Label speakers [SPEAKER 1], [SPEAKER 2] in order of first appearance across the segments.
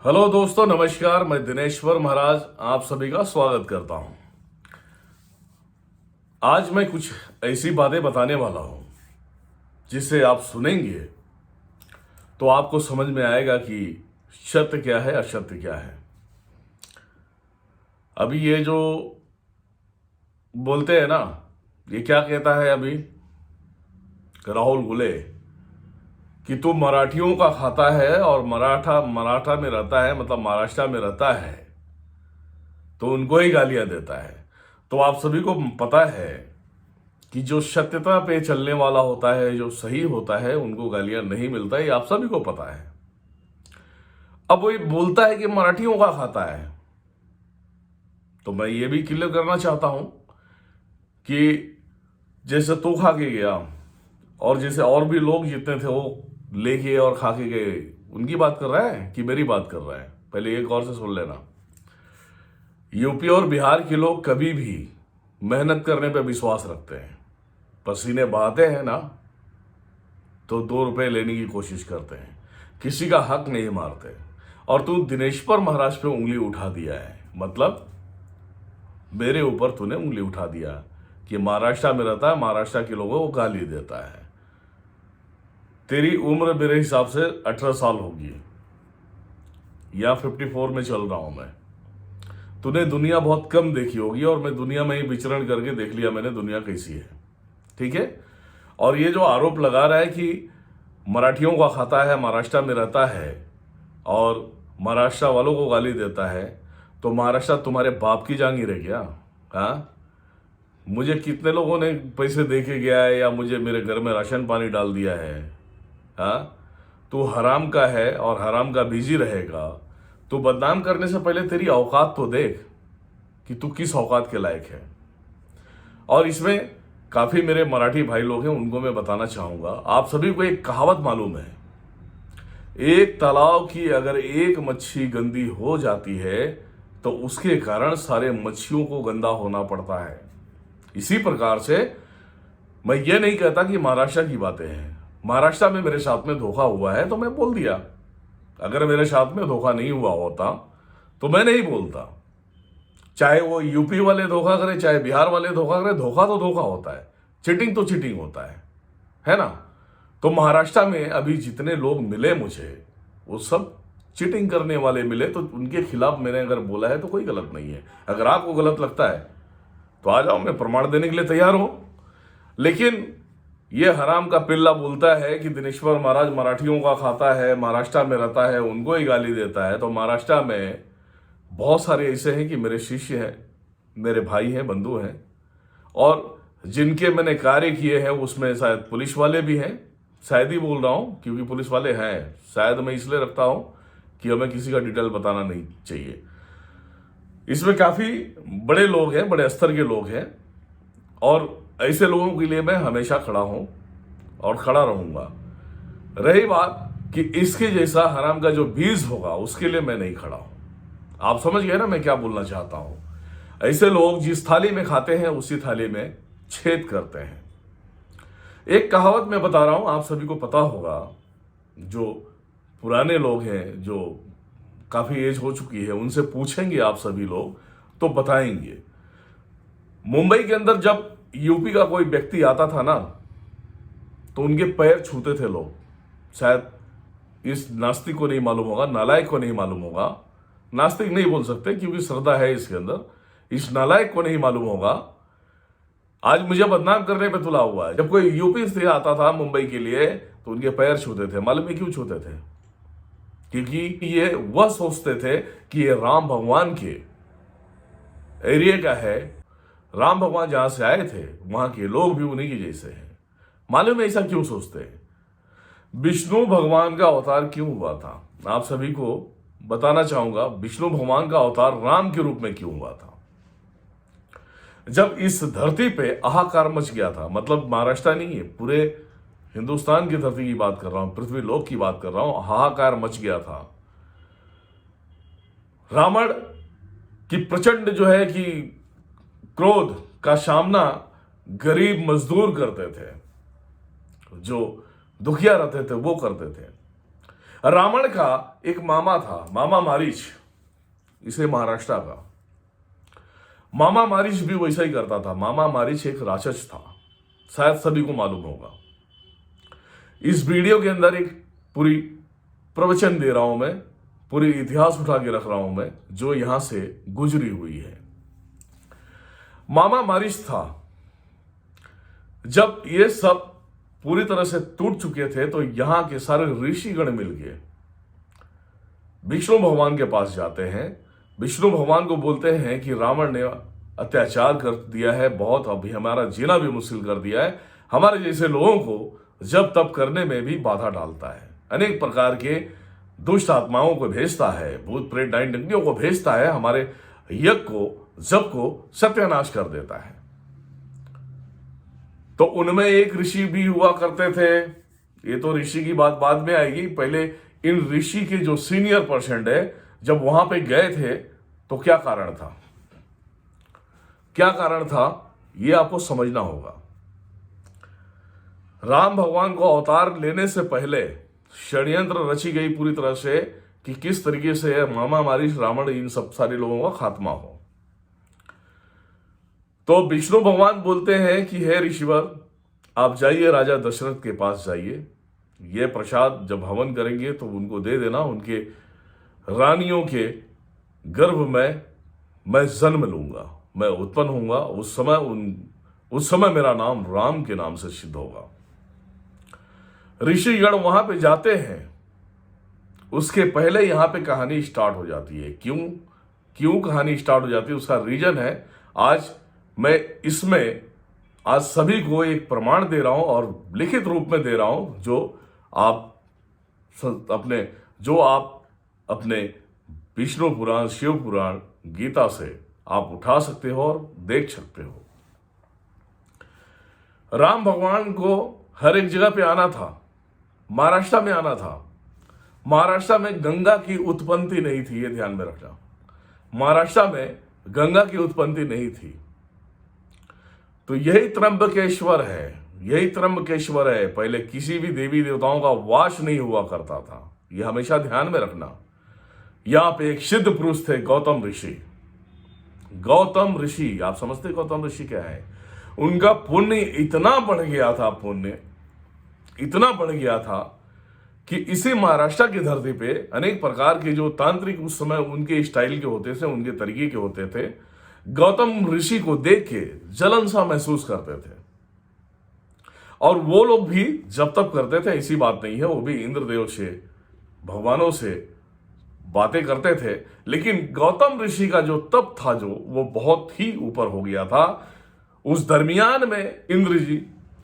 [SPEAKER 1] Hello दोस्तों, नमस्कार। मैं दिनेश्वर महाराज आप सभी का स्वागत करता हूं। आज मैं कुछ ऐसी बातें बताने वाला हूं जिसे आप सुनेंगे तो आपको समझ में आएगा कि सत्य क्या है, असत्य क्या है। अभी ये जो बोलते हैं ना, ये क्या कहता है अभी राहुल गुले कि तू मराठियों का खाता है और मराठा मराठा में रहता है, मतलब महाराष्ट्र में रहता है, तो उनको ही गालियां देता है। तो आप सभी को पता है कि जो सत्यता पे चलने वाला होता है, जो सही होता है, उनको गालियां नहीं मिलता है। ये आप सभी को पता है। अब वो बोलता है कि मराठियों का खाता है, तो मैं ये भी क्लियर करना चाहता हूं कि जैसे तू खा के गया और जैसे और भी लोग जितने थे वो लेके और खा के गए, उनकी बात कर रहा है कि मेरी बात कर रहा है? पहले एक और से सुन लेना। यूपी और बिहार के लोग कभी भी मेहनत करने पे विश्वास रखते हैं। पसीने बहाते हैं ना, तो 2 रुपए लेने की कोशिश करते हैं, किसी का हक नहीं मारते। और तू दिनेश्वर महाराज पे उंगली उठा दिया है, मतलब मेरे ऊपर तूने उंगली उठा दिया कि महाराष्ट्र में रहता है, महाराष्ट्र के लोगों को गाली देता है। तेरी उम्र मेरे हिसाब से 18 साल होगी या 54 में चल रहा हूं मैं। तूने दुनिया बहुत कम देखी होगी और मैं दुनिया में ही विचरण करके देख लिया मैंने दुनिया कैसी है, ठीक है। और ये जो आरोप लगा रहा है कि मराठियों का खाता है, महाराष्ट्र में रहता है और महाराष्ट्र वालों को गाली देता है, तो महाराष्ट्र तुम्हारे बाप की जागीर है क्या? हाँ, मुझे कितने लोगों ने पैसे दे के गया है या मुझे मेरे घर में राशन पानी डाल दिया है? हाँ, तू हराम का है और हराम का बीजी रहेगा। तू बदनाम करने से पहले तेरी औकात तो देख कि तू किस औकात के लायक है। और इसमें काफी मेरे मराठी भाई लोग हैं, उनको मैं बताना चाहूंगा, आप सभी को एक कहावत मालूम है, एक तालाब की अगर एक मच्छी गंदी हो जाती है तो उसके कारण सारे मच्छियों को गंदा होना पड़ता है। इसी प्रकार से मैं ये नहीं कहता कि महाराष्ट्र की बातें हैं। महाराष्ट्र में मेरे साथ में धोखा हुआ है तो मैं बोल दिया। अगर मेरे साथ में धोखा नहीं हुआ होता तो मैं नहीं बोलता। चाहे वो यूपी वाले धोखा करें, चाहे बिहार वाले धोखा करें, धोखा तो धोखा होता है, चीटिंग तो चीटिंग होता है ना। तो महाराष्ट्र में अभी जितने लोग मिले मुझे, वो सब चीटिंग करने वाले मिले, तो उनके खिलाफ मैंने अगर बोला है तो कोई गलत नहीं है। अगर आपको गलत लगता है तो आ जाओ, मैं प्रमाण देने के लिए तैयार हूं। लेकिन ये हराम का पिल्ला बोलता है कि दिनेश्वर महाराज मराठियों का खाता है, महाराष्ट्र में रहता है, उनको ही गाली देता है। तो महाराष्ट्र में बहुत सारे ऐसे हैं कि मेरे शिष्य हैं, मेरे भाई हैं, बंधु हैं, और जिनके मैंने कार्य किए हैं उसमें शायद पुलिस वाले भी हैं। शायद ही बोल रहा हूं क्योंकि पुलिस वाले हैं, शायद मैं इसलिए रखता हूं कि हमें किसी का डिटेल बताना नहीं चाहिए। इसमें काफी बड़े लोग हैं, बड़े स्तर के लोग हैं, और ऐसे लोगों के लिए मैं हमेशा खड़ा हूं और खड़ा रहूंगा। रही बात कि इसके जैसा हराम का जो बीज होगा उसके लिए मैं नहीं खड़ा हूं। आप समझ गए ना मैं क्या बोलना चाहता हूं? ऐसे लोग जिस थाली में खाते हैं उसी थाली में छेद करते हैं। एक कहावत मैं बता रहा हूं, आप सभी को पता होगा, जो पुराने लोग हैं, जो काफी एज हो चुकी है, उनसे पूछेंगे आप सभी लोग तो बताएंगे। मुंबई के अंदर जब यूपी का कोई व्यक्ति आता था ना, तो उनके पैर छूते थे लोग। शायद इस नास्तिक को नहीं मालूम होगा, नालायक को नहीं मालूम होगा, नास्तिक नहीं बोल सकते क्योंकि श्रद्धा है इसके अंदर, इस नालायक को नहीं मालूम होगा। आज मुझे बदनाम करने पे तुला हुआ है। जब कोई यूपी से आता था मुंबई के लिए तो उनके पैर छूते थे। मालूम है क्यों छूते थे? क्योंकि ये वह सोचते थे कि ये राम भगवान के एरिया का है, राम भगवान जहां से आए थे वहां के लोग भी उन्हीं के जैसे हैं। मालूम है ऐसा क्यों सोचते हैं? विष्णु भगवान का अवतार क्यों हुआ था? आप सभी को बताना चाहूंगा, विष्णु भगवान का अवतार राम के रूप में क्यों हुआ था। जब इस धरती पे हाहाकार मच गया था, मतलब महाराष्ट्र नहीं है, पूरे हिंदुस्तान की धरती की बात कर रहा हूं, पृथ्वी लोक की बात कर रहा हूं, हाहाकार मच गया था। रावण की प्रचंड जो है कि क्रोध का सामना गरीब मजदूर करते थे, जो दुखिया रहते थे वो करते थे। रावण का एक मामा था, मामा मारीच, इसे महाराष्ट्र का मामा मारीच भी वैसा ही करता था। मामा मारीच एक राक्षस था, शायद सभी को मालूम होगा। इस वीडियो के अंदर एक पूरी प्रवचन दे रहा हूं मैं, पूरी इतिहास उठा के रख रहा हूं मैं, जो यहां से गुजरी हुई है। मामा मारीच था, जब ये सब पूरी तरह से टूट चुके थे तो यहां के सारे ऋषिगण मिल गए, विष्णु भगवान के पास जाते हैं। विष्णु भगवान को बोलते हैं कि रावण ने अत्याचार कर दिया है बहुत, अभी हमारा जीना भी मुश्किल कर दिया है, हमारे जैसे लोगों को जब तप करने में भी बाधा डालता है, अनेक प्रकार के दुष्ट आत्माओं को भेजता है, भूत प्रेत डाइन डंकियों को भेजता है, हमारे यज्ञ को जप को सत्यानाश कर देता है। तो उनमें एक ऋषि भी हुआ करते थे, ये तो ऋषि की बात बाद में आएगी, पहले इन ऋषि के जो सीनियर पर्सन है जब वहां पे गए थे तो क्या कारण था, क्या कारण था ये आपको समझना होगा। राम भगवान को अवतार लेने से पहले षड्यंत्र रची गई पूरी तरह से कि किस तरीके से मामा मारीच, रावण, इन सब सारे लोगों का खात्मा हो। तो विष्णु भगवान बोलते हैं कि हे ऋषिवर, आप जाइए राजा दशरथ के पास जाइए, ये प्रसाद जब हवन करेंगे तो उनको दे देना, उनके रानियों के गर्भ में मैं जन्म लूंगा, मैं उत्पन्न होऊंगा, उस समय मेरा नाम राम के नाम से सिद्ध होगा। ऋषिगण वहां पे जाते हैं, उसके पहले यहां पे कहानी स्टार्ट हो जाती है। क्यों कहानी स्टार्ट हो जाती है, उसका रीजन है। आज मैं इसमें आज सभी को एक प्रमाण दे रहा हूं और लिखित रूप में दे रहा हूं, जो आप अपने विष्णु पुराण, शिव पुराण, गीता से आप उठा सकते हो और देख सकते हो। राम भगवान को हर एक जगह पे आना था, महाराष्ट्र में आना था। महाराष्ट्र में गंगा की उत्पत्ति नहीं थी, ये ध्यान में रखना। महाराष्ट्र में गंगा की उत्पत्ति नहीं थी। तो यही त्र्यंबकेश्वर है, पहले किसी भी देवी देवताओं का वास नहीं हुआ करता था, यह हमेशा ध्यान में रखना। यहां पे एक सिद्ध पुरुष थे, गौतम ऋषि। आप समझते गौतम ऋषि क्या है? उनका पुण्य इतना बढ़ गया था कि इसी महाराष्ट्र की धरती पे अनेक प्रकार के जो तांत्रिक उस समय उनके स्टाइल के होते थे, उनके तरीके के होते थे, गौतम ऋषि को देख के जलन सा महसूस करते थे। और वो लोग भी जब तप करते थे, ऐसी बात नहीं है, वो भी इंद्रदेव से, भगवानों से बातें करते थे, लेकिन गौतम ऋषि का जो तप था वो बहुत ही ऊपर हो गया था। उस दरमियान में इंद्र जी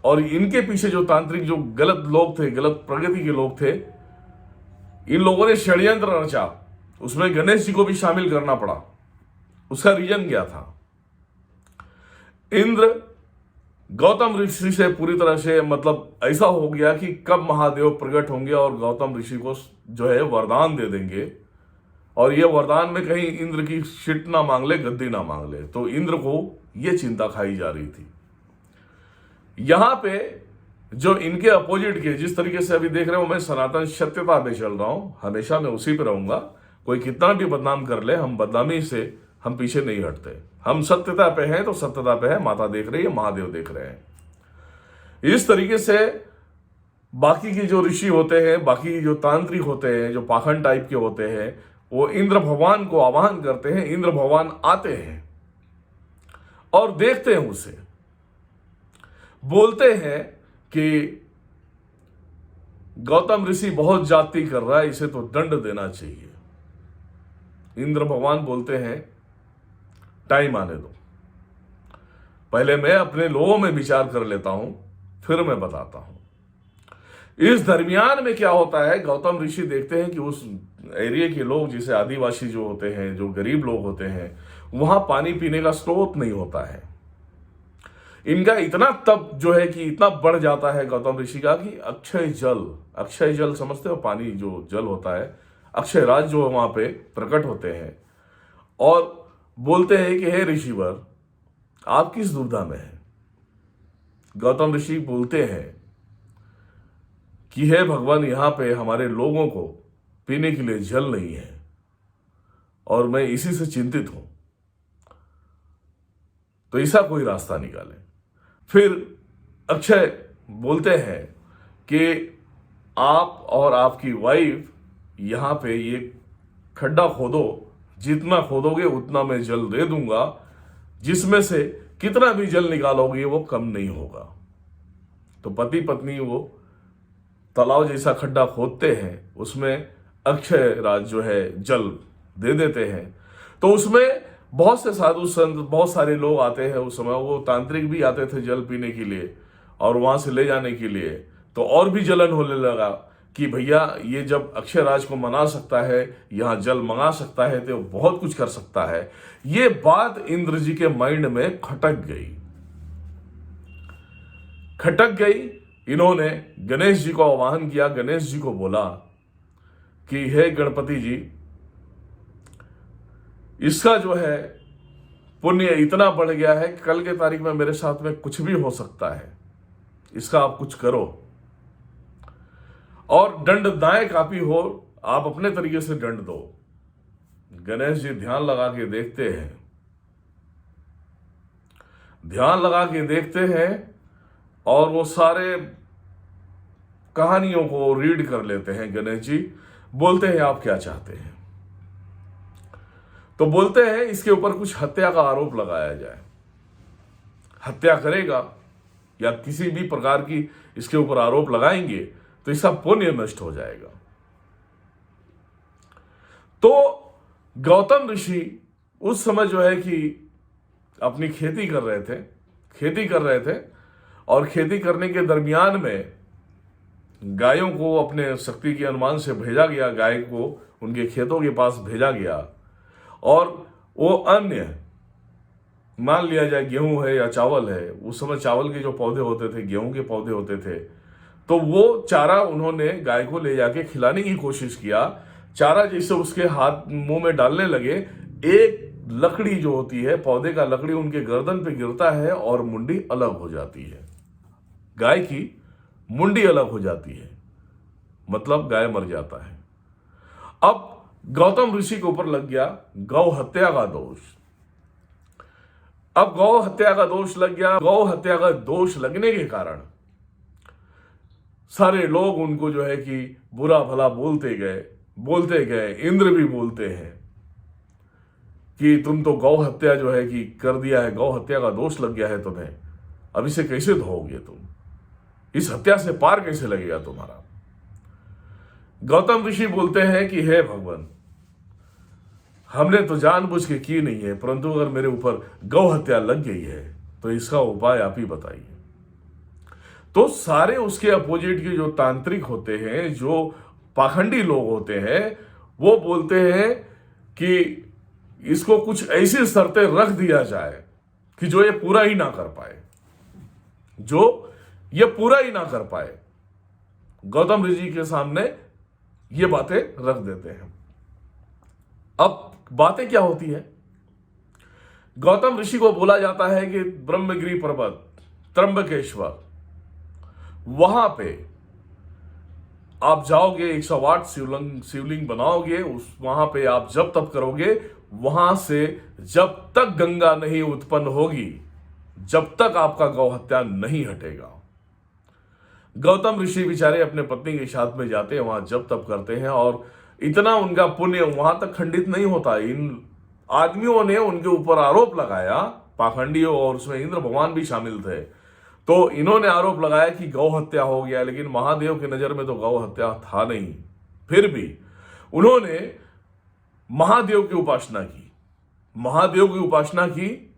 [SPEAKER 1] और इनके पीछे जो तांत्रिक, जो गलत लोग थे, गलत प्रगति के लोग थे, इन लोगों ने षड्यंत्र रचा, उसमें गणेश जी को भी शामिल करना पड़ा। उसका रीजन क्या था? इंद्र गौतम ऋषि से पूरी तरह से मतलब ऐसा हो गया कि कब महादेव प्रकट होंगे और गौतम ऋषि को जो है वरदान दे देंगे, और ये वरदान में कहीं इंद्र की शिट ना मांग ले, गद्दी ना मांग ले। तो इंद्र को ये चिंता खाई जा रही थी। यहां पे जो इनके अपोजिट के, जिस तरीके से अभी देख रहे हो, मैं सनातन सत्यता पे चल रहा हूं, हमेशा मैं उसी पे रहूंगा। कोई कितना भी बदनाम कर ले, हम बदनामी से हम पीछे नहीं हटते। हम सत्यता पे हैं तो सत्यता पे है, माता देख रही है, महादेव देख रहे हैं। इस तरीके से बाकी के जो ऋषि होते हैं, बाकी जो तांत्रिक होते हैं, जो पाखंड टाइप के होते हैं, वो इंद्र भगवान को आह्वान करते हैं। इंद्र भगवान आते हैं और देखते हैं उसे, बोलते हैं कि गौतम ऋषि बहुत जाति कर रहा है, इसे तो दंड देना चाहिए। इंद्र भगवान बोलते हैं टाइम आने दो, पहले मैं अपने लोगों में विचार कर लेता हूं, फिर मैं बताता हूं। इस दरमियान में क्या होता है, गौतम ऋषि देखते हैं कि उस एरिया के लोग, जैसे आदिवासी जो होते हैं, जो गरीब लोग होते हैं, वहां पानी पीने का स्रोत नहीं होता है। इनका इतना तप जो है कि इतना बढ़ जाता है गौतम ऋषि का कि अक्षय जल समझते हो, पानी जो जल होता है, अक्षय राज जो वहां पे प्रकट होते हैं और बोलते हैं कि हे ऋषिवर, आप किस दुविधा में हैं? गौतम ऋषि बोलते हैं कि हे भगवान, यहाँ पे हमारे लोगों को पीने के लिए जल नहीं है और मैं इसी से चिंतित हूं, तो ऐसा कोई रास्ता निकाले। फिर अक्षय बोलते हैं कि आप और आपकी वाइफ यहाँ पे ये खड्डा खोदो, जितना खोदोगे उतना मैं जल दे दूंगा, जिसमें से कितना भी जल निकालोगे वो कम नहीं होगा। तो पति पत्नी वो तालाब जैसा खड्डा खोदते हैं, उसमें अक्षय राज जो है जल दे देते हैं। तो उसमें बहुत से साधु संत, बहुत सारे लोग आते हैं। उस समय वो तांत्रिक भी आते थे जल पीने के लिए और वहां से ले जाने के लिए। तो और भी जलन होने लगा कि भैया, ये जब अक्षय राज को मना सकता है, यहाँ जल मंगा सकता है, तो बहुत कुछ कर सकता है। ये बात इंद्र जी के माइंड में खटक गई। इन्होंने गणेश जी को आह्वान किया, गणेश जी को बोला कि हे गणपति जी, इसका जो है पुण्य इतना बढ़ गया है कि कल के तारीख में मेरे साथ में कुछ भी हो सकता है, इसका आप कुछ करो। और दंडनायक आप ही हो, आप अपने तरीके से दंड दो। गणेश जी ध्यान लगा के देखते हैं और वो सारे कहानियों को रीड कर लेते हैं। गणेश जी बोलते हैं, आप क्या चाहते हैं? तो बोलते हैं इसके ऊपर कुछ हत्या का आरोप लगाया जाए। हत्या करेगा या किसी भी प्रकार की इसके ऊपर आरोप लगाएंगे तो इसका पुण्य नष्ट हो जाएगा। तो गौतम ऋषि उस समय जो है कि अपनी खेती कर रहे थे और खेती करने के दरमियान में गायों को अपने शक्ति के अनुमान से भेजा गया, गाय को उनके खेतों के पास भेजा गया और वो अन्य, मान लिया जाए गेहूं है या चावल है, उस समय चावल के जो पौधे होते थे, गेहूं के पौधे होते थे, तो वो चारा उन्होंने गाय को ले जाके खिलाने की कोशिश किया। चारा जैसे उसके हाथ मुंह में डालने लगे, एक लकड़ी जो होती है पौधे का, लकड़ी उनके गर्दन पे गिरता है और मुंडी अलग हो जाती है। गाय की मुंडी अलग हो जाती है, मतलब गाय मर जाता है। अब गौतम ऋषि के ऊपर लग गया गौ हत्या का दोष। अब गौ हत्या का दोष लग गया। गौ हत्या का दोष लगने के कारण सारे लोग उनको जो है कि बुरा भला बोलते गए। इंद्र भी बोलते हैं कि तुम तो गौ हत्या जो है कि कर दिया है, गौ हत्या का दोष लग गया है तुम्हें, अब इसे कैसे धोओगे तुम, इस हत्या से पार कैसे लगेगा तुम्हारा? गौतम ऋषि बोलते हैं कि हे भगवान, हमने तो जानबूझ के की नहीं है, परंतु अगर मेरे ऊपर गौ हत्या लग गई है तो इसका उपाय आप ही बताइए। तो सारे उसके अपोजिट के जो तांत्रिक होते हैं, जो पाखंडी लोग होते हैं, वो बोलते हैं कि इसको कुछ ऐसी शर्तें रख दिया जाए कि जो ये पूरा ही ना कर पाए। गौतम ऋषि के सामने ये बातें रख देते हैं। अब बातें क्या होती है? गौतम ऋषि को बोला जाता है कि ब्रह्मगिरी पर्वत, त्र्यंबकेश्वर, वहां पे आप जाओगे, 108 शिवलिंग बनाओगे, वहां पे आप जब तप करोगे, वहां से जब तक गंगा नहीं उत्पन्न होगी, जब तक आपका गौ हत्या नहीं हटेगा। गौतम ऋषि बेचारे अपने पत्नी के साथ में जाते हैं, वहां जब तप करते हैं और इतना उनका पुण्य वहां तक खंडित नहीं होता। इन आदमियों ने उनके ऊपर आरोप लगाया, पाखंडियों, और उसमें इंद्र भगवान भी शामिल थे। तो इन्होंने आरोप लगाया कि गौ हत्या हो गया, लेकिन महादेव की नजर में तो गौ हत्या था नहीं। फिर भी उन्होंने महादेव की उपासना की